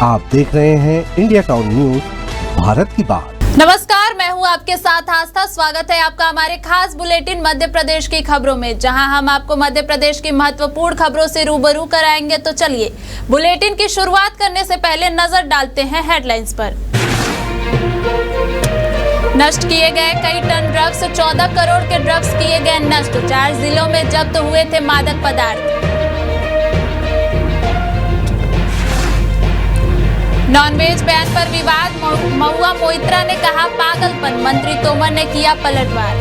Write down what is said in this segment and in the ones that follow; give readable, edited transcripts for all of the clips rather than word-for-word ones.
आप देख रहे हैं इंडिया टाउन न्यूज, भारत की बात। नमस्कार, मैं हूं आपके साथ आस्था। स्वागत है आपका हमारे खास बुलेटिन मध्य प्रदेश की खबरों में, जहां हम आपको मध्य प्रदेश की महत्वपूर्ण खबरों से रूबरू कराएंगे। तो चलिए बुलेटिन की शुरुआत करने से पहले नजर डालते हैं हेडलाइंस पर। नष्ट किए गए कई टन ड्रग्स, 14 करोड़ के ड्रग्स किए गए नष्ट। 4 जिलों में जब्त हुए थे मादक पदार्थ। नॉनवेज बैन पर विवाद, महुआ मोइत्रा ने कहा पागलपन, मंत्री तोमर ने किया पलटवार।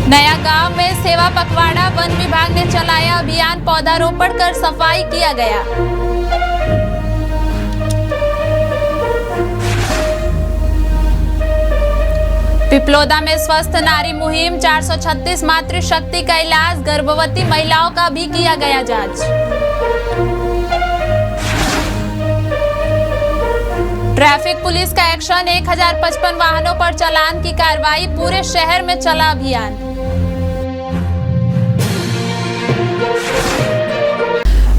नया गांव में सेवा पखवाड़ा, वन विभाग ने चलाया अभियान, पौधारोपण कर सफाई किया गया। पिपलोदा में स्वस्थ नारी मुहिम, 436 मातृशक्ति का इलाज, गर्भवती महिलाओं का भी किया गया जांच। ट्रैफिक पुलिस का एक्शन, 1055 वाहनों पर चालान की कार्रवाई, पूरे शहर में चला अभियान।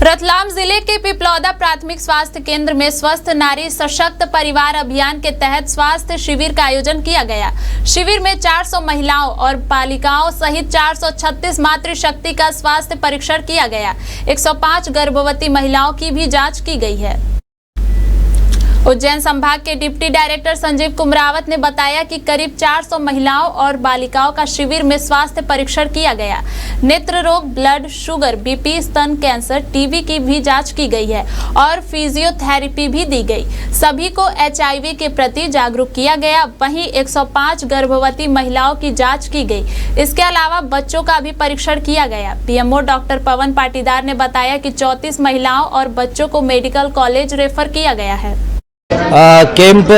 रतलाम जिले के पिपलौदा प्राथमिक स्वास्थ्य केंद्र में स्वस्थ नारी सशक्त परिवार अभियान के तहत स्वास्थ्य शिविर का आयोजन किया गया। शिविर में 400 महिलाओं और बालिकाओं सहित 436 मातृशक्ति का स्वास्थ्य परीक्षण किया गया। 105 गर्भवती महिलाओं की भी जांच की गई है। उज्जैन संभाग के डिप्टी डायरेक्टर संजीव कुमरावत ने बताया कि करीब 400 महिलाओं और बालिकाओं का शिविर में स्वास्थ्य परीक्षण किया गया। नेत्र रोग, ब्लड शुगर, बीपी, स्तन कैंसर, टीबी की भी जांच की गई है और फिजियोथेरेपी भी दी गई। सभी को एचआईवी के प्रति जागरूक किया गया। वहीं 105 गर्भवती महिलाओं की जाँच की गई। इसके अलावा बच्चों का भी परीक्षण किया गया। पीएमओ डॉक्टर पवन पाटीदार ने बताया कि 34 महिलाओं और बच्चों को मेडिकल कॉलेज रेफर किया गया है। कैंप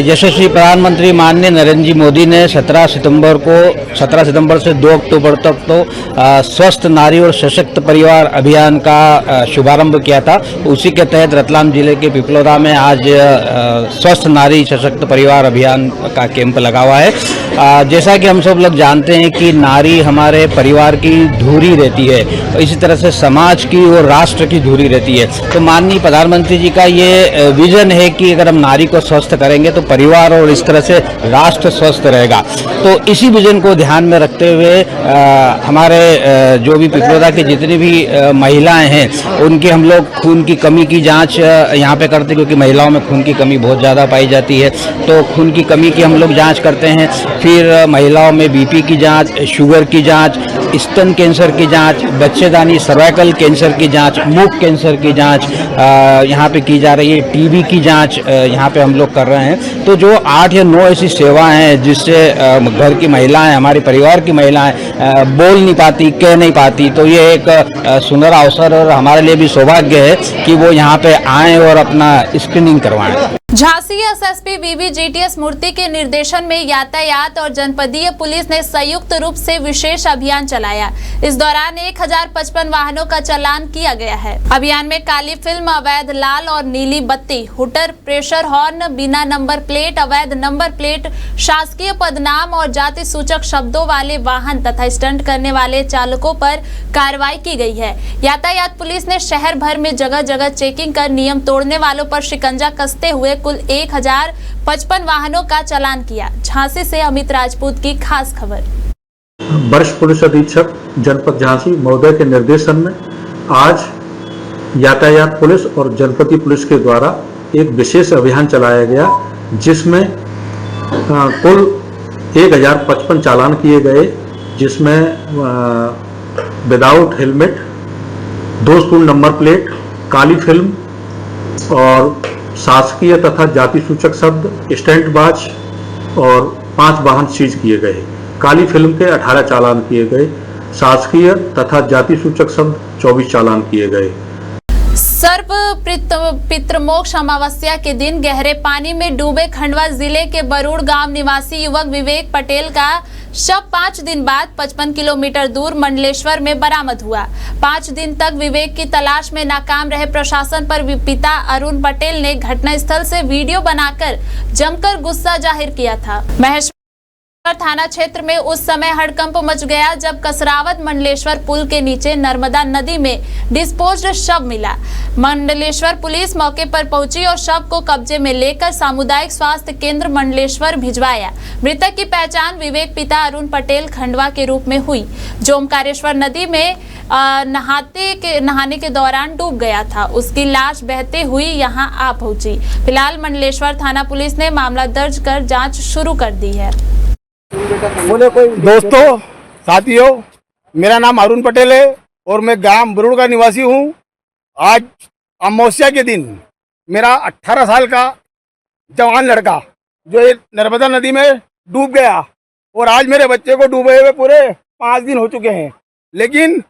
यशस्वी प्रधानमंत्री माननीय नरेंद्र जी मोदी ने 17 सितंबर से 2 अक्टूबर तक तो स्वस्थ नारी और सशक्त परिवार अभियान का शुभारंभ किया था। उसी के तहत रतलाम जिले के पिपलोदा में आज स्वस्थ नारी सशक्त परिवार अभियान का कैंप लगा हुआ है। जैसा कि हम सब लोग जानते हैं कि नारी हमारे परिवार की धुरी रहती है, इसी तरह से समाज की और राष्ट्र की धुरी रहती है। तो माननीय प्रधानमंत्री जी का ये विजन है कि अगर हम नारी को स्वस्थ करेंगे तो परिवार और इस तरह से राष्ट्र स्वस्थ रहेगा। तो इसी विजन को ध्यान में रखते हुए हमारे जो भी पिपलोदा के जितनी भी महिलाएं हैं उनकी हम लोग खून की कमी की जांच यहाँ पे करते हैं, क्योंकि महिलाओं में खून की कमी बहुत ज़्यादा पाई जाती है। तो खून की कमी की हम लोग जांच करते हैं। फिर महिलाओं में बीपी की जांच, शुगर की जांच, स्तन कैंसर की जांच, बच्चेदानी सर्वाइकल कैंसर की जांच, मुख कैंसर की जांच यहाँ पे की जा रही है। टीबी की जांच यहाँ पे हम लोग कर रहे हैं। तो जो 8 या 9 ऐसी सेवाएं हैं जिससे घर की महिलाएं, हमारे परिवार की महिलाएं बोल नहीं पाती, कह नहीं पाती, तो ये एक सुंदर अवसर और हमारे लिए भी सौभाग्य है कि वो यहाँ पे आएँ और अपना स्क्रीनिंग करवाएं। झांसी एसएसपी वीवी जीटीएस मूर्ति के निर्देशन में यातायात और जनपदीय पुलिस ने संयुक्त रूप से विशेष अभियान चलाया। इस दौरान 1055 वाहनों का चालान किया गया है। अभियान में काली फिल्म, अवैध लाल और नीली बत्ती, हुटर, प्रेशर हॉर्न, बिना नंबर प्लेट, अवैध नंबर प्लेट, शासकीय पदनाम और जाति सूचक शब्दों वाले वाहन तथा स्टंट करने वाले चालकों पर कार्रवाई की गई है। यातायात पुलिस ने शहर भर में जगह जगह चेकिंग कर नियम तोड़ने वालों पर शिकंजा कसते हुए कुल 1055 वाहनों का चालान किया। झांसी से अमित राजपूत की खास खबर। वरिष्ठ पुलिस अधीक्षक जनपद झांसी महोदय के निर्देशन में आज यातायात पुलिस और जनपदीय पुलिस के द्वारा एक विशेष अभियान चलाया गया, जिसमें कुल 1055 चालान किए गए, जिसमें without helmet, 2 school number plate, काली फिल्म और शासकीय तथा जाति सूचक शब्द, स्टैंड बाज और 5 वाहन सीज किए गए। काली फिल्म के 18 चालान किए गए। शासकीय तथा जाति सूचक शब्द 24 चालान किए गए। सर्प पितृमोक्ष अमावस्या के दिन गहरे पानी में डूबे खंडवा जिले के बरूड़ गांव निवासी युवक विवेक पटेल का शव 5 दिन बाद 55 किलोमीटर दूर मंडलेश्वर में बरामद हुआ। 5 दिन तक विवेक की तलाश में नाकाम रहे प्रशासन पर पिता अरुण पटेल ने घटनास्थल से वीडियो बनाकर जमकर गुस्सा जाहिर किया था। थाना क्षेत्र में उस समय हड़कंप मच गया जब कसरावत मंडलेश्वर पुल के नीचे नर्मदा नदी में डिस्पोज्ड शव मिला। मंडलेश्वर पुलिस मौके पर पहुंची और शव को कब्जे में लेकर सामुदायिक स्वास्थ्य केंद्र मंडलेश्वर भिजवाया। मृतक की पहचान विवेक पिता अरुण पटेल खंडवा के रूप में हुई, जो ओमकारेश्वर नदी में नहाने के दौरान डूब गया था। उसकी लाश बहते हुई यहां आ पहुंची। फिलहाल मंडलेश्वर थाना पुलिस ने मामला दर्ज कर जांच शुरू कर दी है। दोस्तों, साथियों, मेरा नाम अरुण पटेल है और मैं गांव बरुड़ का निवासी हूं। आज अमावस्या के दिन मेरा 18 साल का जवान लड़का जो नर्मदा नदी में डूब गया और आज मेरे बच्चे को डूबे हुए पूरे 5 दिन हो चुके हैं। लेकिन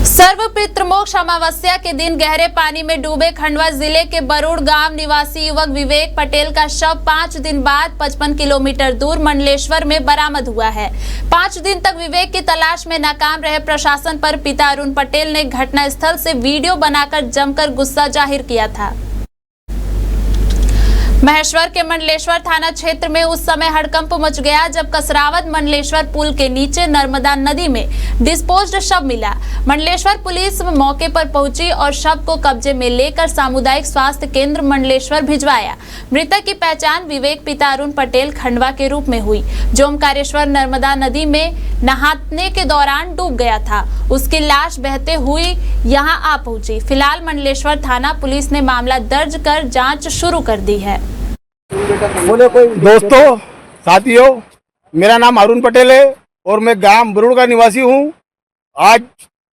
सर्व पितृमोक्ष अमावस्या के दिन गहरे पानी में डूबे खंडवा जिले के बरुड़ गांव निवासी युवक विवेक पटेल का शव 5 दिन बाद 55 किलोमीटर दूर मंडलेश्वर में बरामद हुआ है। 5 दिन तक विवेक की तलाश में नाकाम रहे प्रशासन पर पिता अरुण पटेल ने घटनास्थल से वीडियो बनाकर जमकर गुस्सा जाहिर किया था। महेश्वर के मंडलेश्वर थाना क्षेत्र में उस समय हड़कंप मच गया जब कसरावत मंडलेश्वर पुल के नीचे नर्मदा नदी में डिस्पोज्ड शव मिला। मंडलेश्वर पुलिस मौके पर पहुंची और शव को कब्जे में लेकर सामुदायिक स्वास्थ्य केंद्र मंडलेश्वर भिजवाया। मृतक की पहचान विवेक पिता अरुण पटेल खंडवा के रूप में हुई, जो ओमकारेश्वर नर्मदा नदी में नहाने के दौरान डूब गया था। उसकी लाश बहते हुई यहां आ पहुंची। फिलहाल मंडलेश्वर थाना पुलिस ने मामला दर्ज कर जांच शुरू कर दी है। दोस्तों, साथियों, मेरा नाम अरुण पटेल है और मैं गांव बरुड़ का निवासी हूं। आज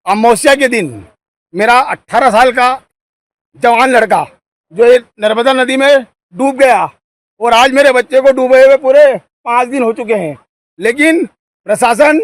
अमावस्या के दिन मेरा 18 साल का जवान लड़का जो नर्मदा नदी में डूब गया और आज मेरे बच्चे को डूबे हुए पूरे 5 दिन हो चुके हैं। लेकिन प्रशासन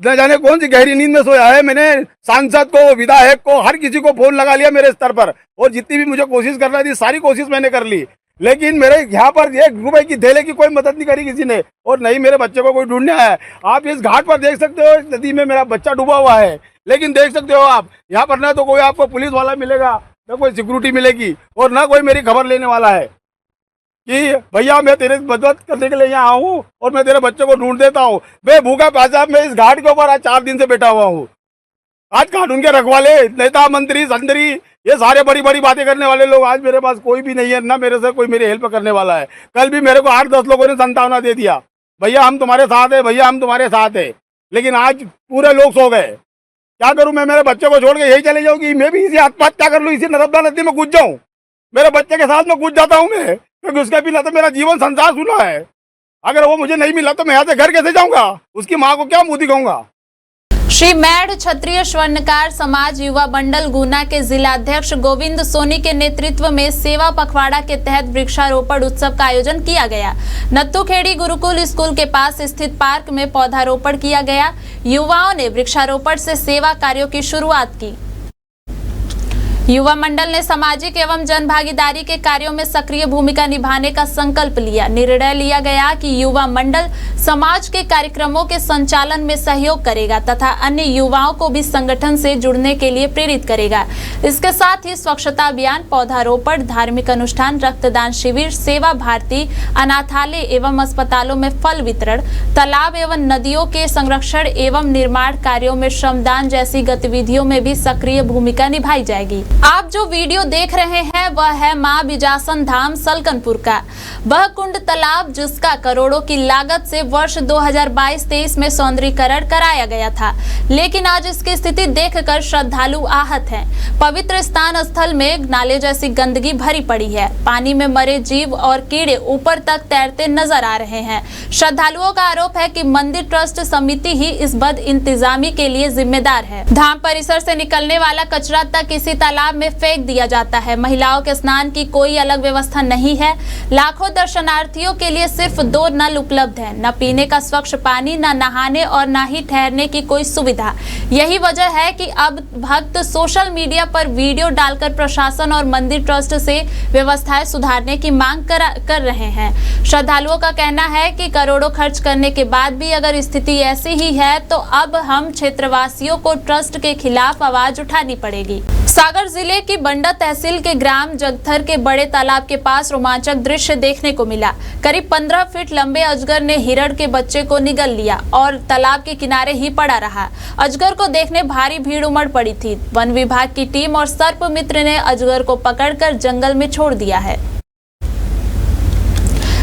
न जाने कौन सी गहरी नींद में सोया है। मैंने सांसद को, विधायक को, हर किसी को फोन लगा लिया मेरे स्तर पर और जितनी भी मुझे कोशिश करना थी सारी कोशिश मैंने कर ली, लेकिन मेरे यहाँ पर 1 रुपए की थैले की कोई मदद नहीं करी किसी ने और नहीं मेरे बच्चे को कोई ढूंढने आया। आप इस घाट पर देख सकते हो, नदी में मेरा बच्चा डूबा हुआ है, लेकिन देख सकते हो आप यहाँ पर ना तो कोई आपको पुलिस वाला मिलेगा, ना कोई सिक्योरिटी मिलेगी और ना कोई मेरी खबर लेने वाला है कि भैया मैं तेरे मदद करने के लिए यहाँ हूँ और मैं तेरे बच्चे को ढूंढ देता हूँ। मैं भूखा प्यासा मैं इस घाट के ऊपर आज 4 दिन से बैठा हुआ हूँ। आज कानून के रखवाले, नेता, मंत्री, संतरी, ये सारे बड़ी बड़ी बातें करने वाले लोग, आज मेरे पास कोई भी नहीं है, ना मेरे से कोई मेरी हेल्प करने वाला है। कल भी मेरे को 8-10 लोगों ने संतावना दे दिया, भैया हम तुम्हारे साथ है, भैया हम तुम्हारे साथ है, लेकिन आज पूरे लोग सो गए। क्या करूं मैं? मेरे बच्चे को छोड़ के यही चले जाऊं कि मैं भी इसी आत्महत्या कर लूं, इसी नर्मदा नदी में कूद जाऊं? मेरे बच्चे के साथ में कूद जाता हूं मैं, क्योंकि उसके बिना तो मेरा जीवन संसार सुना है। अगर वो मुझे नहीं मिला तो मैं यहाँ से घर कैसे जाऊंगा? उसकी माँ को क्या मुंह दिखाऊंगा? श्री मेढ़ क्षत्रिय स्वर्णकार समाज युवा मंडल गुना के जिलाध्यक्ष गोविंद सोनी के नेतृत्व में सेवा पखवाड़ा के तहत वृक्षारोपण उत्सव का आयोजन किया गया। नत्थूखेड़ी गुरुकुल स्कूल के पास स्थित पार्क में पौधारोपण किया गया। युवाओं ने वृक्षारोपण से सेवा कार्यों की शुरुआत की। युवा मंडल ने सामाजिक एवं जन भागीदारी के कार्यों में सक्रिय भूमिका निभाने का संकल्प लिया। निर्णय लिया गया कि युवा मंडल समाज के कार्यक्रमों के संचालन में सहयोग करेगा तथा अन्य युवाओं को भी संगठन से जुड़ने के लिए प्रेरित करेगा। इसके साथ ही स्वच्छता अभियान, पौधारोपण, धार्मिक अनुष्ठान, रक्तदान शिविर, सेवा भारती, अनाथालय एवं अस्पतालों में फल वितरण, तालाब एवं नदियों के संरक्षण एवं निर्माण कार्यों में श्रमदान जैसी गतिविधियों में भी सक्रिय भूमिका निभाई जाएगी। आप जो वीडियो देख रहे हैं वह है मां बिजासन धाम सलकनपुर का। वह कुंड तालाब जिसका करोड़ों की लागत से वर्ष 2022-23 में सौंदर्यीकरण कराया गया था, लेकिन आज इसकी स्थिति देखकर श्रद्धालु आहत हैं। पवित्र स्नान स्थल में नाले जैसी गंदगी भरी पड़ी है। पानी में मरे जीव और कीड़े ऊपर तक तैरते नजर आ रहे हैं। श्रद्धालुओं का आरोप है कि मंदिर ट्रस्ट समिति ही इस बद इंतजामी के लिए जिम्मेदार है। धाम परिसर से निकलने वाला कचरा तक इसी तालाब में फेंक दिया जाता है। महिलाओं के स्नान की कोई अलग व्यवस्था नहीं है। लाखों दर्शनार्थियों के लिए सिर्फ 2 नल उपलब्ध हैं। न पीने का स्वच्छ पानी, न नहाने और न ही ठहरने की कोई सुविधा। यही वजह है कि अब भक्त सोशल मीडिया पर वीडियो डालकर प्रशासन और मंदिर ट्रस्ट से व्यवस्थाएं सुधारने की मांग कर रहे हैं। श्रद्धालुओं का कहना है कि करोड़ों खर्च करने के बाद भी अगर स्थिति ऐसी ही है तो अब हम क्षेत्रवासियों को ट्रस्ट के खिलाफ आवाज उठानी पड़ेगी। सागर जिले की बंडा तहसील के ग्राम जगथर के बड़े तालाब के पास रोमांचक दृश्य देखने को मिला। करीब 15 फीट लंबे अजगर ने हिरण के बच्चे को निगल लिया और तालाब के किनारे ही पड़ा रहा। अजगर को देखने भारी भीड़ उमड़ पड़ी थी। वन विभाग की टीम और सर्प मित्र ने अजगर को पकड़कर जंगल में छोड़ दिया है।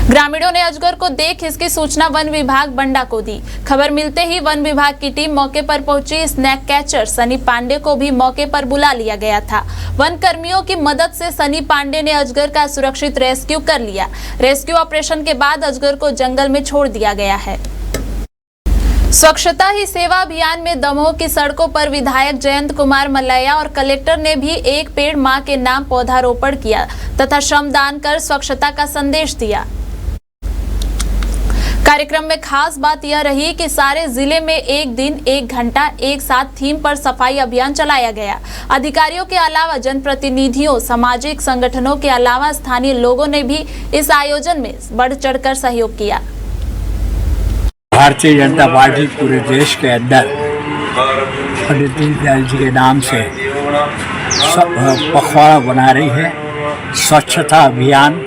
ग्रामीणों ने अजगर को देख इसकी सूचना वन विभाग बंडा को दी। खबर मिलते ही वन विभाग की टीम मौके पर पहुंची। स्नैक कैचर सनी पांडे को भी मौके पर बुला लिया गया था। वन कर्मियों की मदद से सनी पांडे ने अजगर का सुरक्षित रेस्क्यू कर लिया। रेस्क्यू ऑपरेशन के बाद अजगर को जंगल में छोड़ दिया गया है। स्वच्छता ही सेवा अभियान में दमोह की सड़कों पर विधायक जयंत कुमार मल्लैया और कलेक्टर ने भी एक पेड़ मां के नाम पौधारोपण किया तथा श्रमदान कर स्वच्छता का संदेश दिया। कार्यक्रम में खास बात यह रही कि सारे जिले में एक दिन एक घंटा एक साथ थीम पर सफाई अभियान चलाया गया। अधिकारियों के अलावा जनप्रतिनिधियों, सामाजिक संगठनों के अलावा स्थानीय लोगों ने भी इस आयोजन में बढ़ चढ़कर सहयोग किया। भारतीय जनता पार्टी पूरे देश के अंदर पंडित दीनदयाल जी के नाम से पखवाड़ा बना रही है। स्वच्छता अभियान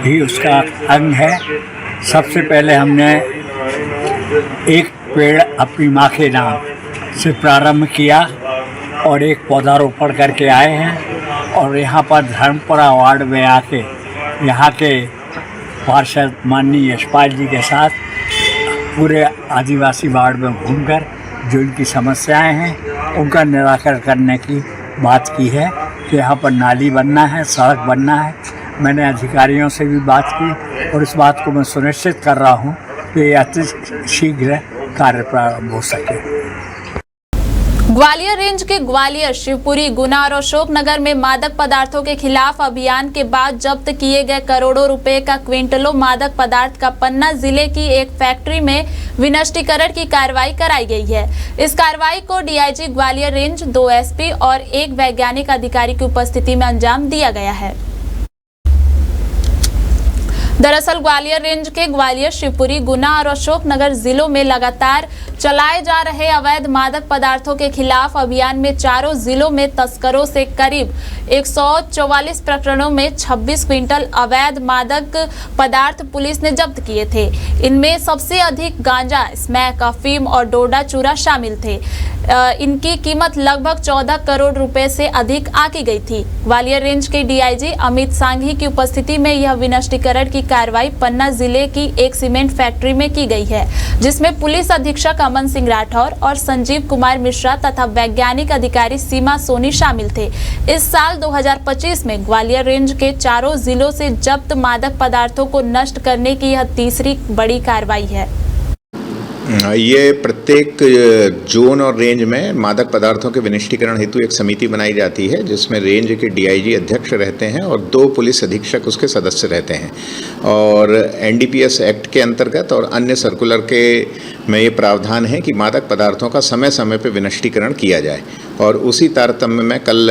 भी उसका अंग है। सबसे पहले हमने एक पेड़ अपनी माँ के नाम से प्रारंभ किया और एक पौधारोपण करके आए हैं और यहाँ पर धर्मपुरा वार्ड में आके यहाँ के पार्षद माननीय यशपाल जी के साथ पूरे आदिवासी वार्ड में घूमकर जो इनकी समस्याएं हैं उनका निराकरण करने की बात की है कि यहाँ पर नाली बनना है, सड़क बनना है। मैंने अधिकारियों से भी बात की और इस बात को मैं सुनिश्चित कर रहा हूँ कि अति शीघ्र कार्य प्रारंभ हो सके। ग्वालियर रेंज के ग्वालियर, शिवपुरी, गुना और अशोकनगर में मादक पदार्थों के खिलाफ अभियान के बाद जब्त किए गए करोड़ों रुपए का क्विंटलों मादक पदार्थ का पन्ना जिले की एक फैक्ट्री में विनष्टीकरण की कार्रवाई कराई गई है। इस कार्रवाई को डीआईजी ग्वालियर रेंज, 2 एसपी और एक वैज्ञानिक अधिकारी की उपस्थिति में अंजाम दिया गया है। दरअसल ग्वालियर रेंज के ग्वालियर, शिवपुरी, गुना और अशोकनगर जिलों में लगातार चलाए जा रहे अवैध मादक पदार्थों के खिलाफ अभियान में चारों जिलों में तस्करों से करीब 144 प्रकरणों में 26 क्विंटल अवैध मादक पदार्थ पुलिस ने जब्त किए थे। इनमें सबसे अधिक गांजा, स्मैक, अफीम और डोडा चूरा शामिल थे। इनकी कीमत लगभग 14 करोड़ रुपए से अधिक आकी गई थी। ग्वालियर रेंज के डीआईजी अमित सांघी की उपस्थिति में यह विनष्टीकरण की कार्रवाई पन्ना जिले की एक सीमेंट फैक्ट्री में की गई है, जिसमें पुलिस अधीक्षक अमन सिंह राठौर और संजीव कुमार मिश्रा तथा वैज्ञानिक अधिकारी सीमा सोनी शामिल थे। इस साल 2025 में ग्वालियर रेंज के चारों जिलों से जब्त मादक पदार्थों को नष्ट करने की यह तीसरी बड़ी कार्रवाई है। ये प्रत्येक जोन और रेंज में मादक पदार्थों के विनिष्टीकरण हेतु एक समिति बनाई जाती है, जिसमें रेंज के डीआईजी अध्यक्ष रहते हैं और 2 पुलिस अधीक्षक उसके सदस्य रहते हैं। और एनडीपीएस एक्ट के अंतर्गत और अन्य सर्कुलर के में ये प्रावधान है कि मादक पदार्थों का समय समय पर विनिष्टीकरण किया जाए। और उसी तारतम्य में कल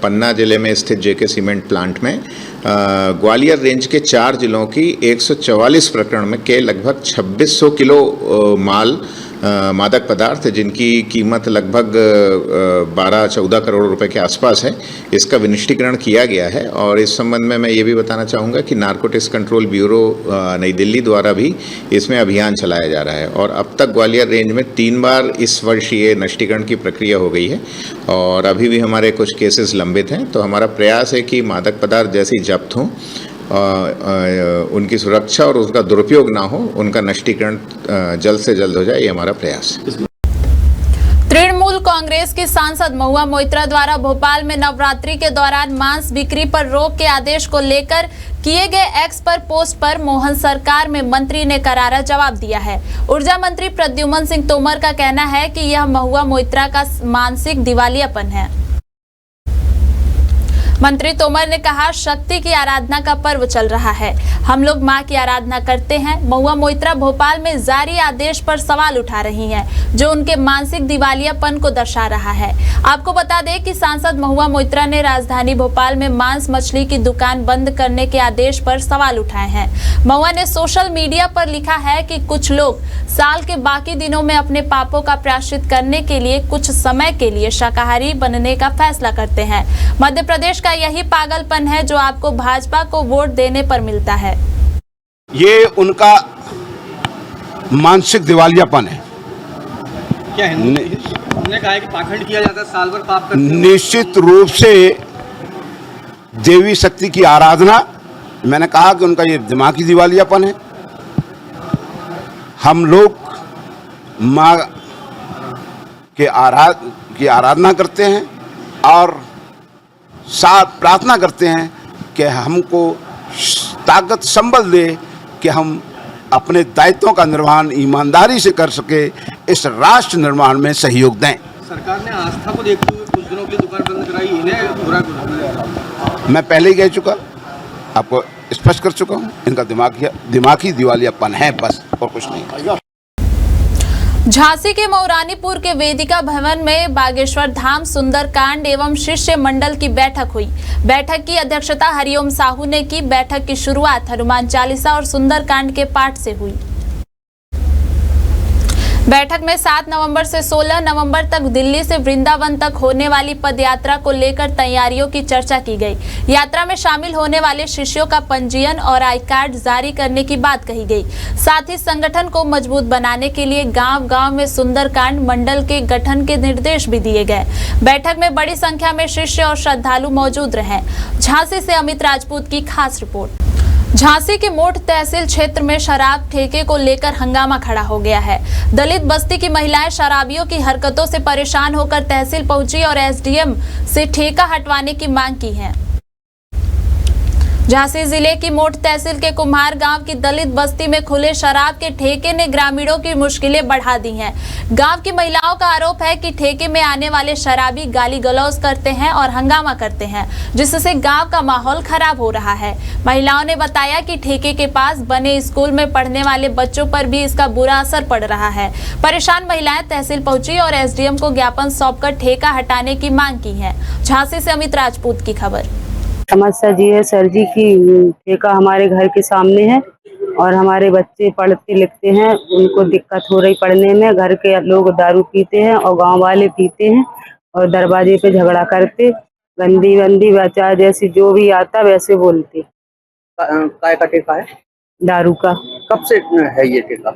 पन्ना जिले में स्थित जेके सीमेंट प्लांट में ग्वालियर रेंज के 4 जिलों की 144 प्रकरण में के लगभग 2600 किलो माल मादक पदार्थ, जिनकी कीमत लगभग 12-14 करोड़ रुपए के आसपास है, इसका विनिष्टीकरण किया गया है। और इस संबंध में मैं ये भी बताना चाहूँगा कि नारकोटिक्स कंट्रोल ब्यूरो नई दिल्ली द्वारा भी इसमें अभियान चलाया जा रहा है। और अब तक ग्वालियर रेंज में 3 बार इस वर्ष ये नष्टीकरण की प्रक्रिया हो गई है और अभी भी हमारे कुछ केसेस लंबित हैं। तो हमारा प्रयास है कि मादक पदार्थ जैसी जब्त हों, उनकी सुरक्षा और उसका दुरुपयोग ना हो, उनका नष्टीकरण जल्द से जल्द हो जाए, ये हमारा प्रयास है। तृणमूल कांग्रेस की सांसद महुआ मोइत्रा द्वारा भोपाल में नवरात्रि के दौरान मांस बिक्री पर रोक के आदेश को लेकर किए गए एक्स पर पोस्ट पर मोहन सरकार में मंत्री ने करारा जवाब दिया है। ऊर्जा मंत्री प्रद्युम्न सिंह तोमर का कहना है कि यह महुआ मोइत्रा का मानसिक दिवालियापन है। मंत्री तोमर ने कहा, शक्ति की आराधना का पर्व चल रहा है, हम लोग मां की आराधना करते हैं। महुआ मोइत्रा भोपाल में जारी आदेश पर सवाल उठा रही हैं, जो उनके मानसिक दिवालियापन को दर्शा रहा है। आपको बता दें कि सांसद महुआ मोइत्रा ने राजधानी भोपाल में मांस मछली की दुकान बंद करने के आदेश पर सवाल उठाए हैं। महुआ ने सोशल मीडिया पर लिखा है कि कुछ लोग साल के बाकी दिनों में अपने पापों का प्रायश्चित करने के लिए कुछ समय के लिए शाकाहारी बनने का फैसला करते हैं। मध्य प्रदेश का यही पागलपन है जो आपको भाजपा को वोट देने पर मिलता है। ये उनका मानसिक दिवालियापन है। क्या है? हमने कहा है कि पाखंड किया जाता है, साल भर पाप करते हैं। निश्चित रूप से देवी शक्ति की आराधना, मैंने कहा कि उनका ये दिमागी दिवालियापन है। हम लोग माँ के आराधना करते हैं और साथ प्रार्थना करते हैं कि हमको ताकत संबल दे कि हम अपने दायित्वों का निर्वहन ईमानदारी से कर सके, इस राष्ट्र निर्माण में सहयोग दें। सरकार ने आस्था को देखते हुए कुछ दिनों के लिए दुकान बंद कराई, इन्हें बुरा कर। मैं पहले ही कह चुका, आपको स्पष्ट कर चुका हूँ, इनका दिमागी दिवालियापन है, बस और कुछ नहीं। झांसी के मौरानीपुर के वेदिका भवन में बागेश्वर धाम सुंदरकांड एवं शिष्य मंडल की बैठक हुई। बैठक की अध्यक्षता हरिओम साहू ने की। बैठक की शुरुआत हनुमान चालीसा और सुंदरकांड के पाठ से हुई। बैठक में 7 नवंबर से 16 नवंबर तक दिल्ली से वृंदावन तक होने वाली पदयात्रा को लेकर तैयारियों की चर्चा की गई। यात्रा में शामिल होने वाले शिष्यों का पंजीयन और आई कार्ड जारी करने की बात कही गई। साथ ही संगठन को मजबूत बनाने के लिए गांव-गांव में सुंदरकांड मंडल के गठन के निर्देश भी दिए गए। बैठक में बड़ी संख्या में शिष्य और श्रद्धालु मौजूद रहे। झांसी से अमित राजपूत की खास रिपोर्ट। झांसी के मोट तहसील क्षेत्र में शराब ठेके को लेकर हंगामा खड़ा हो गया है। दलित बस्ती की महिलाएं शराबियों की हरकतों से परेशान होकर तहसील पहुंची और एसडीएम से ठेका हटवाने की मांग की है। झांसी जिले की मोट तहसील के कुम्हार गांव की दलित बस्ती में खुले शराब के ठेके ने ग्रामीणों की मुश्किलें बढ़ा दी हैं। गांव की महिलाओं का आरोप है कि ठेके में आने वाले शराबी गाली गलौज करते हैं और हंगामा करते हैं, जिससे गांव का माहौल खराब हो रहा है। महिलाओं ने बताया कि ठेके के पास बने स्कूल में पढ़ने वाले बच्चों पर भी इसका बुरा असर पड़ रहा है। परेशान महिलाएं तहसील पहुंची और एसडीएम को ज्ञापन सौंपकर ठेका हटाने की मांग की है। झांसी से अमित राजपूत की खबर। समस्या जी है सर जी की ठेका हमारे घर के सामने है और हमारे बच्चे पढ़ते लिखते हैं, उनको दिक्कत हो रही पढ़ने में। घर के लोग दारू पीते हैं और गांव वाले पीते हैं और दरवाजे पे झगड़ा करते, गंदी बच्चा जैसे जो भी आता वैसे बोलते। काय का ठेका है? दारू का। कब से है ये ठेका?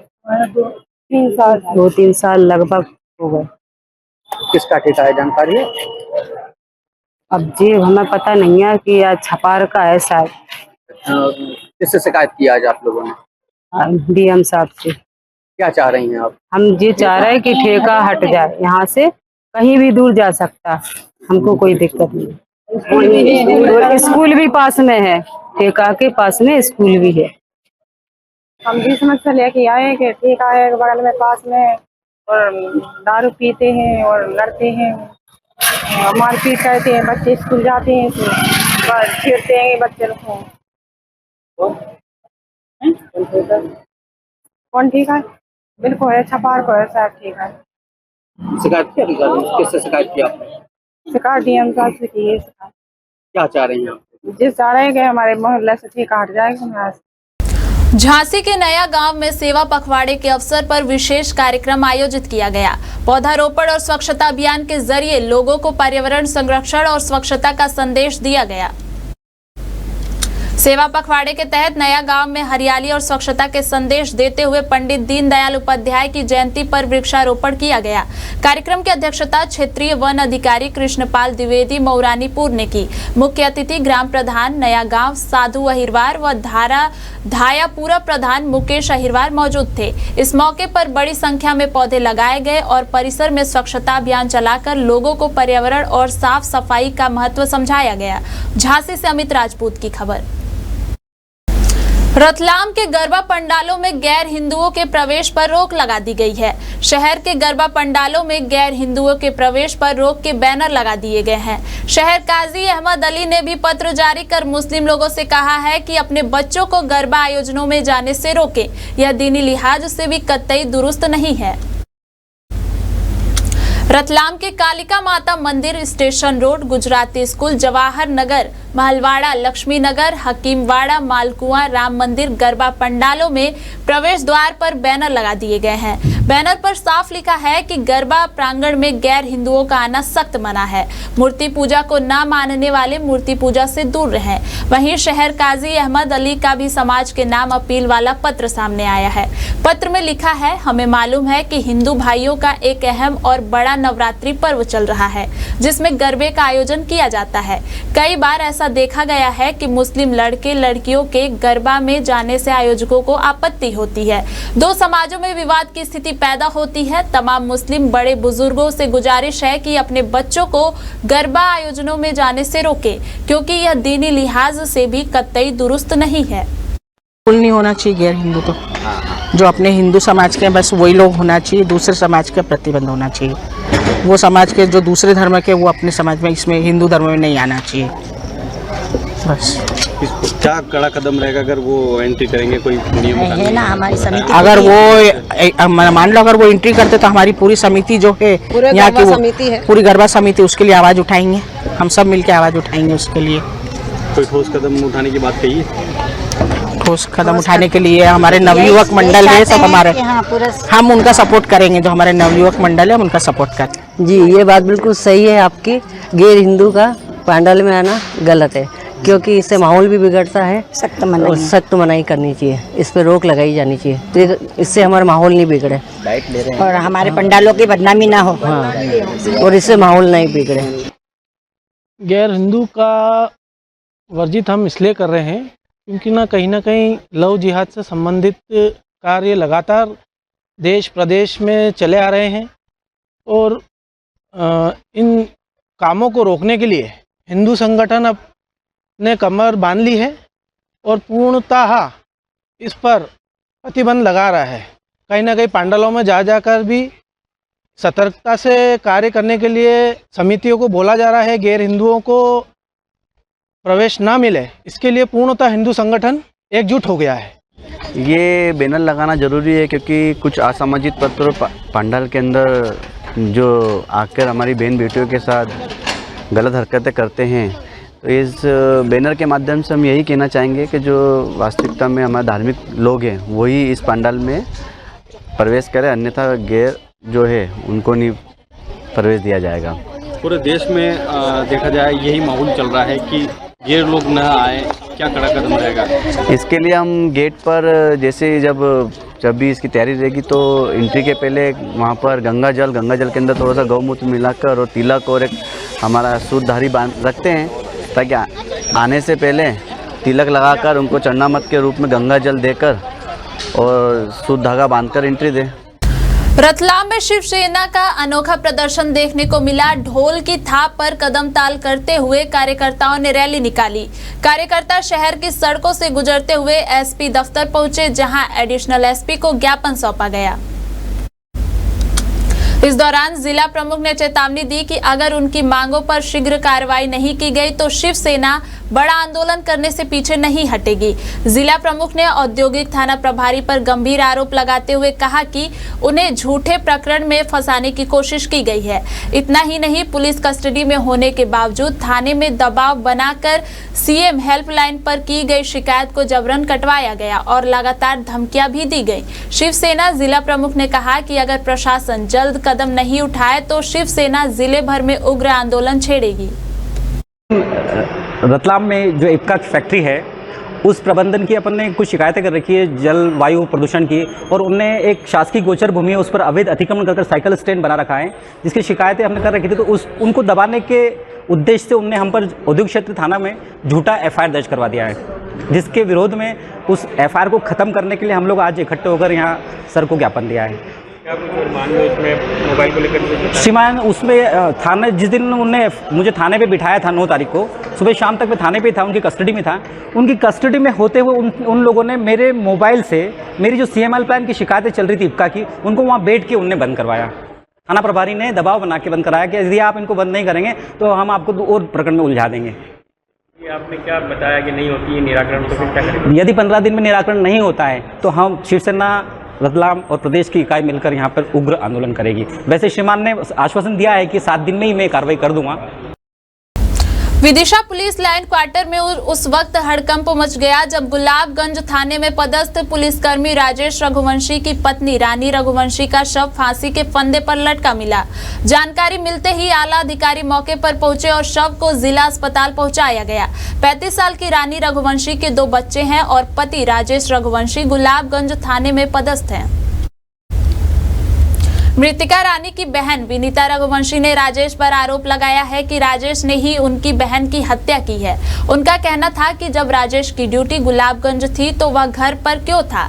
2-3 साल लगभग हो गए। किसका ठेका है, जानकारी है? अब जी हमें पता नहीं है कि आज छपार का है शायद। किससे शिकायत की आज आप लोगों ने? डीएम साहब से। क्या चाह रही हैं आप? हम ये चाह रहे हैं कि ठेका हट जाए, यहाँ से कहीं भी दूर जा सकता, हमको कोई दिक्कत नहीं। स्कूल भी पास में है, ठेका के पास में स्कूल भी है। हम भी समस्या लेके आए कि ठेका है बगल में पास में और दारू पीते हैं और लड़ते हैं, मारपीट करते हैं, बच्चे स्कूल जाते हैं तो छेड़ते हैं बच्चे लोग को। कौन ठीक है? बिल्कुल है, छपार को है साहब ठीक है। शिकायत क्या किससे शिकायत की आपने? शिकायत डीएम साहब से की है। क्या चाह रही हैं आप? जिस चाह रहे हैं कि हमारे मोहल्ले से ठेका हट जाएगा। झांसी के नया गांव में सेवा पखवाड़े के अवसर पर विशेष कार्यक्रम आयोजित किया गया। पौधारोपण और स्वच्छता अभियान के जरिए लोगों को पर्यावरण संरक्षण और स्वच्छता का संदेश दिया गया। सेवा पखवाड़े के तहत नया गांव में हरियाली और स्वच्छता के संदेश देते हुए पंडित दीनदयाल उपाध्याय की जयंती पर वृक्षारोपण किया गया। कार्यक्रम की अध्यक्षता क्षेत्रीय वन अधिकारी कृष्णपाल द्विवेदी मौरानीपुर ने की। मुख्य अतिथि ग्राम प्रधान नया गांव साधु अहिरवार व धायापुरा प्रधान मुकेश अहिरवार मौजूद थे। इस मौके पर बड़ी संख्या में पौधे लगाए गए और परिसर में स्वच्छता अभियान चलाकर लोगों को पर्यावरण और साफ सफाई का महत्व समझाया गया। झांसी से अमित राजपूत की खबर। रतलाम के गरबा पंडालों में गैर हिंदुओं के प्रवेश पर रोक लगा दी गई है। शहर के गरबा पंडालों में गैर हिंदुओं के प्रवेश पर रोक के बैनर लगा दिए गए हैं। शहर काजी अहमद अली ने भी पत्र जारी कर मुस्लिम लोगों से कहा है कि अपने बच्चों को गरबा आयोजनों में जाने से रोकें। यह दीनी लिहाज से भी कतई दुरुस्त नहीं है। रतलाम के Kalika Mata Mandir, station road, Gujarati school, Jawahar Nagar, Mahalwada, Laxmi Nagar, Hakimwada, Malkuan, Ram Mandir garba पंडालों में प्रवेश द्वार पर बैनर लगा दिए गए हैं। बैनर पर साफ लिखा है कि गरबा प्रांगण में गैर हिंदुओं का आना सख्त मना है। मूर्ति पूजा को न मानने वाले मूर्ति पूजा से दूर रहें। वहीं शहर काजी अहमद अली का भी समाज के नाम अपील वाला पत्र सामने आया है। पत्र में लिखा है, हमें मालूम है कि हिंदू भाइयों का एक अहम और बड़ा नवरात्रि पर्व चल रहा है जिसमें गरबे का आयोजन किया जाता है। कई बार ऐसा देखा गया है कि मुस्लिम लड़के लड़कियों के गरबा में जाने से आयोजकों को आपत्ति होती है। दो समाजों में विवाद की स्थिति पैदा होती है। तमाम मुस्लिम बड़े बुजुर्गों से गुजारिश है कि अपने बच्चों को गरबा आयोजनों में जाने से रोकें, क्योंकि यह दीनी लिहाज से भी कतई दुरुस्त नहीं है। नहीं होना चाहिए गैर हिंदू, तो जो अपने हिंदू समाज के बस वही लोग होना चाहिए, दूसरे समाज का प्रतिबंध होना चाहिए। वो समाज के जो दूसरे धर्म के वो अपने समाज में, इसमें हिंदू धर्म में नहीं आना चाहिए। बस क्या कड़ा कदम रहेगा अगर वो एंट्री करेंगे? कोई नियम है ना हमारी समिति, अगर वो मान लो अगर वो एंट्री करते तो हमारी पूरी समिति जो है यहाँ की पूरी गरबा समिति उसके लिए आवाज़ उठाएंगे। हम सब मिलकर आवाज़ उठाएंगे उसके लिए। कोई ठोस कदम उठाने की बात कही है? ठोस कदम उठाने के लिए हमारे नवयुवक मंडल है, सब हमारे, हम उनका सपोर्ट करेंगे। जो हमारे नवयुवक मंडल है हम उनका सपोर्ट करें। जी, ये बात बिल्कुल सही है आपकी। गैर हिंदू का पंडाल में आना गलत है, क्योंकि इससे माहौल भी बिगड़ता है। सख्त मनाही करनी चाहिए, इस पर रोक लगाई जानी चाहिए, तो इससे हमारा माहौल नहीं बिगड़े और हमारे पंडालों की बदनामी ना हो। हाँ, और इससे माहौल नहीं बिगड़े। गैर हिंदू का वर्जित हम इसलिए कर रहे हैं क्योंकि ना कहीं लव जिहाद से संबंधित कार्य लगातार देश प्रदेश में चले आ रहे हैं और इन कामों को रोकने के लिए हिंदू संगठन अपने कमर बांध ली है और पूर्णतः इस पर प्रतिबंध लगा रहा है। कहीं ना कहीं पंडालों में जाकर भी सतर्कता से कार्य करने के लिए समितियों को बोला जा रहा है। गैर हिंदुओं को प्रवेश ना मिले, इसके लिए पूर्णतः हिंदू संगठन एकजुट हो गया है। ये बैनर लगाना ज़रूरी है क्योंकि कुछ असामाजिक तत्व पंडाल के अंदर जो आकर हमारी बहन बेटियों के साथ गलत हरकतें करते हैं, तो इस बैनर के माध्यम से हम यही कहना चाहेंगे कि जो वास्तविकता में हमारे धार्मिक लोग हैं वही इस पंडाल में प्रवेश करें, अन्यथा गैर जो है उनको नहीं प्रवेश दिया जाएगा। पूरे देश में देखा जाए यही माहौल चल रहा है कि गैर लोग न आए, क्या कड़ा कदम रहेगा? इसके लिए हम गेट पर जैसे जब भी इसकी तैयारी रहेगी तो एंट्री के पहले वहाँ पर गंगा जल के अंदर थोड़ा सा गौमूत्र मिलाकर और तिलक और एक हमारा सूतधारी बांध रखते हैं, ताकि आने से पहले तिलक लगाकर उनको चरणामत के रूप में गंगा जल देकर और सूत धागा बांधकर एंट्री दें। रतलाम में शिवसेना का अनोखा प्रदर्शन देखने को मिला। ढोल की थाप पर कदम ताल करते हुए कार्यकर्ताओं ने रैली निकाली। कार्यकर्ता शहर की सड़कों से गुजरते हुए एसपी दफ्तर पहुंचे, जहां एडिशनल एसपी को ज्ञापन सौंपा गया। इस दौरान जिला प्रमुख ने चेतावनी दी कि अगर उनकी मांगों पर शीघ्र कार्रवाई नहीं की गई तो शिवसेना बड़ा आंदोलन करने से पीछे नहीं हटेगी। जिला प्रमुख ने औद्योगिक थाना प्रभारी पर गंभीर आरोप लगाते हुए कहा कि उन्हें झूठे प्रकरण में फंसाने की कोशिश की गई है। इतना ही नहीं, पुलिस कस्टडी में होने के बावजूद थाने में दबाव बनाकर सीएम हेल्पलाइन पर की गई शिकायत को जबरन कटवाया गया और लगातार धमकियां भी दी गई। शिवसेना जिला प्रमुख ने कहा कि अगर प्रशासन जल्द कदम नहीं उठाए तो शिवसेना जिले भर में उग्र आंदोलन छेड़ेगी। रतलाम में जो इफ्का फैक्ट्री है उस प्रबंधन की अपन ने कुछ शिकायतें कर रखी है जल वायु प्रदूषण की, और उनने एक शासकीय गोचर भूमि है उस पर अवैध अतिक्रमण कर साइकिल स्टैंड बना रखा है, जिसकी शिकायतें हमने कर रखी थी। तो उनको दबाने के उद्देश्य से उनने हम पर औद्योगिक क्षेत्र थाना में झूठा एफआईआर दर्ज करवा दिया है, जिसके विरोध में उस एफआईआर को ख़त्म करने के लिए हम लोग आज इकट्ठे होकर यहाँ सर को ज्ञापन दिया है। मोबाइल को लेकर श्रीमान उसमें थाने जिस दिन उन्होंने मुझे थाने पे बिठाया था 9 तारीख को सुबह शाम तक मैं थाने पे था, उनकी कस्टडी में था। उनकी कस्टडी में होते हुए उन लोगों ने मेरे मोबाइल से मेरी जो CML प्लान की शिकायतें चल रही थी इब्का की, उनको वहाँ बैठ के उनने बंद करवाया। थाना प्रभारी ने दबाव बना के बंद कराया कि यदि आप इनको बंद नहीं करेंगे तो हम आपको और प्रकरण में उलझा देंगे। ये आपने क्या बताया कि नहीं होती है निराकरण, तो फिर क्या करेंगे? यदि 15 दिन में निराकरण नहीं होता है तो हम शिवसेना, रतलाम और प्रदेश की इकाई मिलकर यहाँ पर उग्र आंदोलन करेगी। वैसे श्रीमान ने आश्वासन दिया है कि 7 दिन में ही मैं कार्रवाई कर दूंगा। विदिशा पुलिस लाइन क्वार्टर में उस वक्त हड़कंप मच गया जब गुलाबगंज थाने में पदस्थ पुलिसकर्मी राजेश रघुवंशी की पत्नी रानी रघुवंशी का शव फांसी के फंदे पर लटका मिला। जानकारी मिलते ही आला अधिकारी मौके पर पहुंचे और शव को जिला अस्पताल पहुंचाया गया। 35 साल की रानी रघुवंशी के 2 बच्चे हैं और पति राजेश रघुवंशी गुलाबगंज थाने में पदस्थ हैं। मृतिका रानी की बहन विनीता रघुवंशी ने राजेश पर आरोप लगाया है कि राजेश ने ही उनकी बहन की हत्या की है। उनका कहना था कि जब राजेश की ड्यूटी गुलाबगंज थी तो वह घर पर क्यों था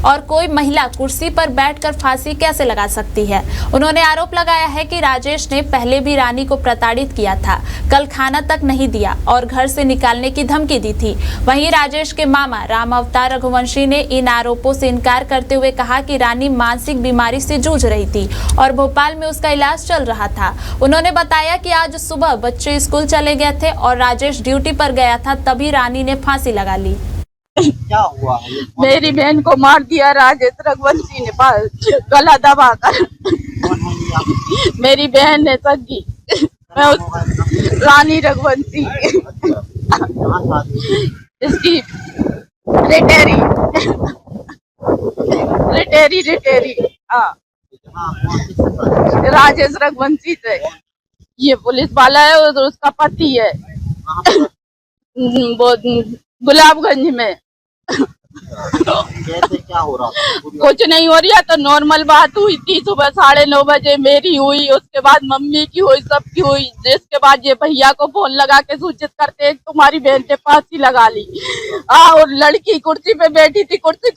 और कोई महिला कुर्सी पर बैठकर फांसी कैसे लगा सकती है। उन्होंने आरोप लगाया है कि राजेश ने पहले भी रानी को प्रताड़ित किया था, कल खाना तक नहीं दिया और घर से निकालने की धमकी दी थी। वहीं राजेश के मामा राम अवतार रघुवंशी ने इन आरोपों से इनकार करते हुए कहा कि रानी मानसिक बीमारी से जूझ रही थी और भोपाल में उसका इलाज चल रहा था। उन्होंने बताया कि आज सुबह बच्चे स्कूल चले गए थे और राजेश ड्यूटी पर गया था, तभी रानी ने फांसी लगा ली। क्या हुआ? मेरी बहन को मार दिया राजेश रघुवंशी ने गला दबाकर। मेरी बहन है सगी, मैं उस रानी रघुवंशी इसकी रिटेरी हाँ राजेश रघुवंशी से। ये पुलिस वाला है और उसका पति है वो गुलाबगंज में। कैसे क्या हो रहा? कुछ नहीं हो रहा, तो नॉर्मल बात हुई थी। सुबह 9:30 बजे मेरी हुई, उसके बाद मम्मी की हुई, सबकी हुई। जिसके बाद ये भैया को फोन लगा के सूचित करते तुम्हारी बहन ने फांसी लगा ली। और लड़की कुर्सी पे बैठी थी, कुर्सी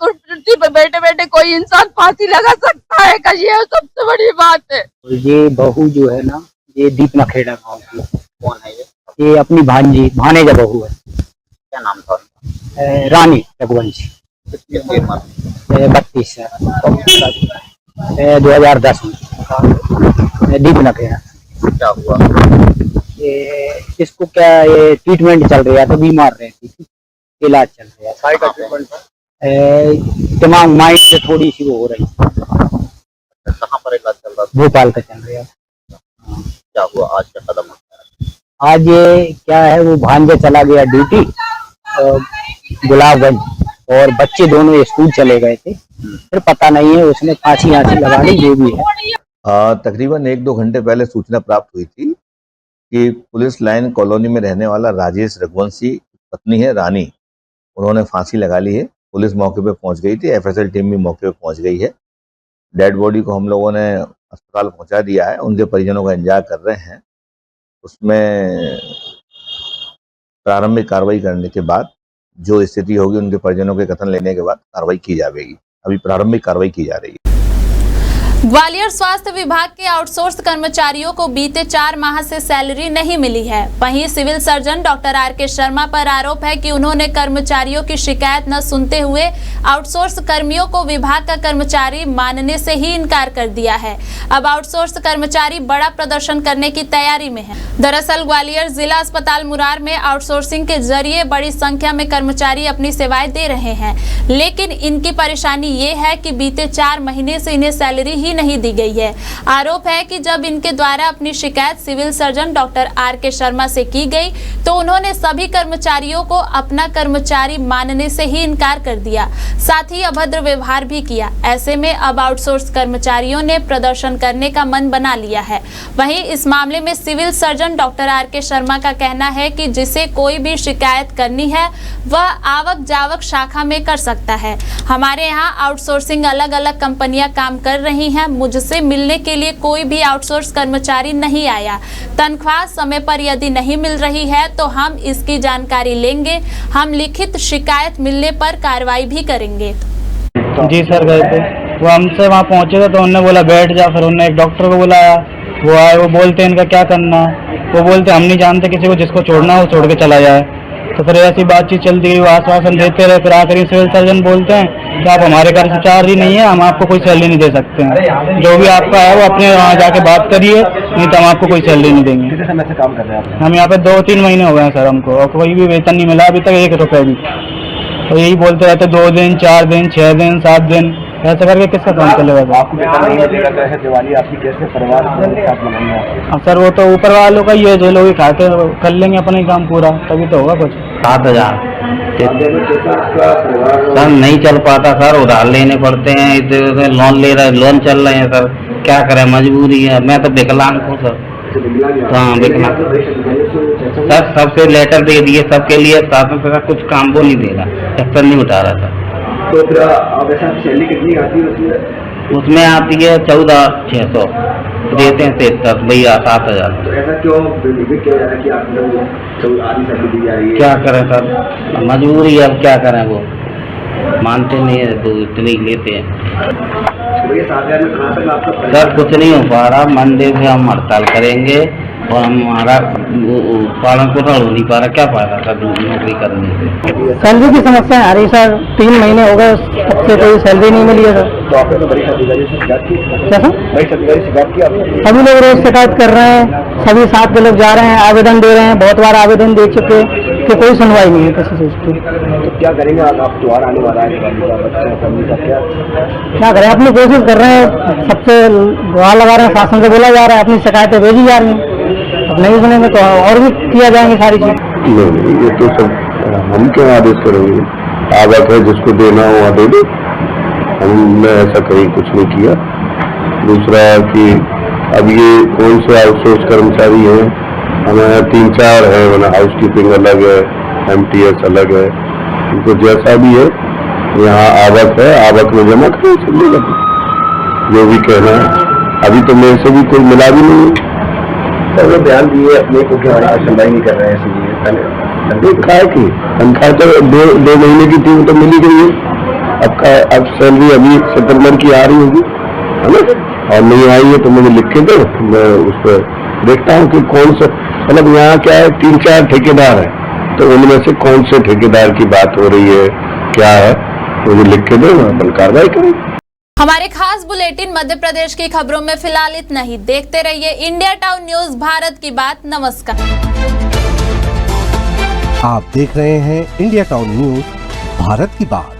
पे बैठे बैठे कोई इंसान फांसी लगा सकता है का? ये सबसे बड़ी बात है। ये बहू जो है ना, ये दीप नखेड़ा गाँव की। कौन है ये अपनी भानेजा बहू है। क्या नाम था? रानी रघुवंशी। 32 है, 2010 में दीप नखेड़ा। क्या हुआ? इसको क्या ये ट्रीटमेंट चल रहा था, बीमार रहती थी, इलाज चल रहा था। का ट्रीटमेंट दिमाग माइंड से थोड़ी सी वो हो रही। कहाँ पर इलाज चल रहा था? भोपाल का चल रहा था। क्या हुआ आज का कदम? आज ये क्या है, वो भांजे चला गया ड्यूटी गुलाबगंज और बच्चे दोनों स्कूल चले गए थे। फिर पता नहीं है, उसने फांसी लगा ली जो भी है। तकरीबन 1-2 घंटे पहले सूचना प्राप्त हुई थी कि पुलिस लाइन कॉलोनी में रहने वाला राजेश रघुवंशी पत्नी है रानी, उन्होंने फांसी लगा ली है। पुलिस मौके पे पहुंच गई थी, FSL टीम भी मौके पे पहुंच गई है। डेड बॉडी को हम लोगों ने अस्पताल पहुंचा दिया है, उनके परिजनों का इंतजार कर रहे हैं। उसमें प्रारंभिक कार्रवाई करने के बाद जो स्थिति होगी, उनके परिजनों के कथन लेने के बाद कार्रवाई की जाएगी। अभी प्रारंभिक कार्रवाई की जा रही है। ग्वालियर स्वास्थ्य विभाग के आउटसोर्स कर्मचारियों को बीते 4 माह से सैलरी नहीं मिली है। वहीं civil surgeon doctor RK Sharma पर आरोप है कि उन्होंने कर्मचारियों की शिकायत न सुनते हुए आउटसोर्स कर्मियों को विभाग का कर्मचारी मानने से ही इनकार कर दिया है। अब आउटसोर्स कर्मचारी बड़ा प्रदर्शन करने की तैयारी में है। दरअसल ग्वालियर जिला अस्पताल मुरार में आउटसोर्सिंग के जरिए बड़ी संख्या में कर्मचारी अपनी सेवाएं दे रहे हैं, लेकिन इनकी परेशानी ये है कि बीते 4 महीने से इन्हें सैलरी ही नहीं दी गई है। आरोप है कि जब इनके द्वारा अपनी शिकायत civil surgeon doctor RK Sharma से की गई तो उन्होंने सभी कर्मचारियों को अपना कर्मचारी मानने से ही इनकार कर दिया, साथ ही अभद्र व्यवहार भी किया। ऐसे में अब आउटसोर्स कर्मचारियों ने प्रदर्शन करने का मन बना लिया है। वहीं इस मामले में civil surgeon doctor RK Sharma का कहना है कि जिसे कोई भी शिकायत करनी है वह आवक जावक शाखा में कर सकता है। हमारे यहाँ आउटसोर्सिंग अलग अलग कंपनियां काम कर रही हैं, मुझसे मिलने के लिए कोई भी आउटसोर्स कर्मचारी नहीं आया। तनख्वाह समय पर यदि नहीं मिल रही है तो हम इसकी जानकारी लेंगे। हम लिखित शिकायत मिलने पर कार्रवाई भी करेंगे। जी सर, गए थे वो, हमसे वहाँ पहुँचे थे तो उन्होंने बोला बैठ जा। फिर उन्होंने एक डॉक्टर को बुलाया, वो आए, वो बोलते हैं इनका क्या करना है। वो बोलते हम नहीं जानते किसी को, जिसको छोड़ना है वो छोड़ के चला जाए। तो फिर ऐसी बातचीत चलती गई, आश्वासन देते रहे। फिर आखिरी सिविल सर्जन बोलते हैं कि आप हमारे घर से चार्ज ही नहीं है, हम आपको कोई सैलरी नहीं दे सकते हैं, जो भी आपका है वो अपने वहाँ जाके बात करिए, नहीं तो हम आपको कोई सैलरी नहीं देंगे। कितने समय से काम कर रहे हैं आप? हम यहाँ पे 2-3 महीने हो गए हैं सर हमको, और कोई भी वेतन नहीं मिला अभी तक, 1 रुपये भी। तो यही बोलते रहते 2 दिन 4 दिन 6 दिन 7 दिन, ऐसे करके किसका काम चलेगा सर? आपको वेतन नहीं मिलेगा तो ऐसे दिवाली आपकी कैसे परिवार के साथ मनाएंगे? अब सर वो तो ऊपर वालों का ही है, जो लोग खाते कर लेंगे अपना ही काम पूरा, तभी तो होगा कुछ। 7,000 सर नहीं चल पाता सर, उधार लेने पड़ते हैं, इधर लोन ले रहे, लोन चल रहे हैं सर, क्या करें, मजबूरी है। मैं तो विकलांग हूँ सर। हाँ विकलांग सर, सबसे लेटर दे दिए सबके लिए, साथ में कुछ काम वो नहीं दे रहा, एक्शन नहीं उठा रहा था। तो फिर अब ऐसा सैलरी कितनी आती है उसमें आती है 14,600, देते हैं 73 भैया 7,000। तो ऐसा क्यों किया जा रहा है कि आप लोग आधी सैलरी दी जा रही है? क्या करें सर, मजबूरी है, अब क्या करें, वो मानते नहीं है तो इतनी लेते हैं। भैया 7,000 में कहाँ तक आपका? सर कुछ नहीं हो पा रहा, मंडे से हम हड़ताल करेंगे और हमारा पालन पोषण हो नहीं पा रहा, क्या फायदा सर नौकरी करने से। सैलरी की समस्या आ रही सर, 3 महीने हो गए, सबसे कोई सैलरी नहीं मिली है सर। तो आपने तो बड़ी अधिकारी से शिकायत की? क्या सर? बड़ी अधिकारी से शिकायत की आपने? सभी लोग रोज शिकायत कर रहे हैं, सभी साथ के लोग जा रहे हैं, आवेदन दे रहे हैं, बहुत बार आवेदन दे चुके, तो कोई सुनवाई नहीं है किसी चीज की। तो क्या करेंगे आप त्योहार आने वाला है, बच्चे फैमिली का क्या करें, अपनी कोशिश कर रहे हैं, सबसे गुहार लगा रहे हैं, शासन से बोला जा रहा है, अपनी शिकायतें भेजी जा रही हैं, अब नहीं सुनेंगे तो और भी किया जाएंगे सारी चीज। नहीं, ये तो सब हम क्यों आदेश करेंगे, आवक है जिसको देना हो दे दो, हमने ऐसा कहीं कुछ नहीं किया। दूसरा कि अब ये कौन से आउटसोर्स कर्मचारी हैं, हमारे 3-4 है, मतलब हाउस कीपिंग अलग है, MTS अलग है, उनको जैसा भी है यहाँ आवक है, आवक में जमा करें, चलेगा जो भी कहना है। अभी तो मेरे से भी कोई मिला भी नहीं है। तो बयान दिए अपने को कि हमारी सुनवाई नहीं कर रहे हैं, इसलिए काय की तनख्वाह तो 2 महीने की थी, वो तो मिली गई है। अब सैलरी अभी सितंबर की आ रही होगी, है ना, और नहीं आई है तो मुझे लिख के दो, मैं उस पर देखता हूँ कि कौन सा, मतलब यहाँ क्या है 3-4 ठेकेदार हैं, तो उनमें से कौन से ठेकेदार की बात हो रही है, क्या है, मुझे लिख के दो, अपन कार्रवाई करेंगे। हमारे खास बुलेटिन मध्य प्रदेश की खबरों में फिलहाल इतना ही। देखते रहिए इंडिया टाउन न्यूज, भारत की बात। नमस्कार। आप देख रहे हैं इंडिया टाउन न्यूज, भारत की बात।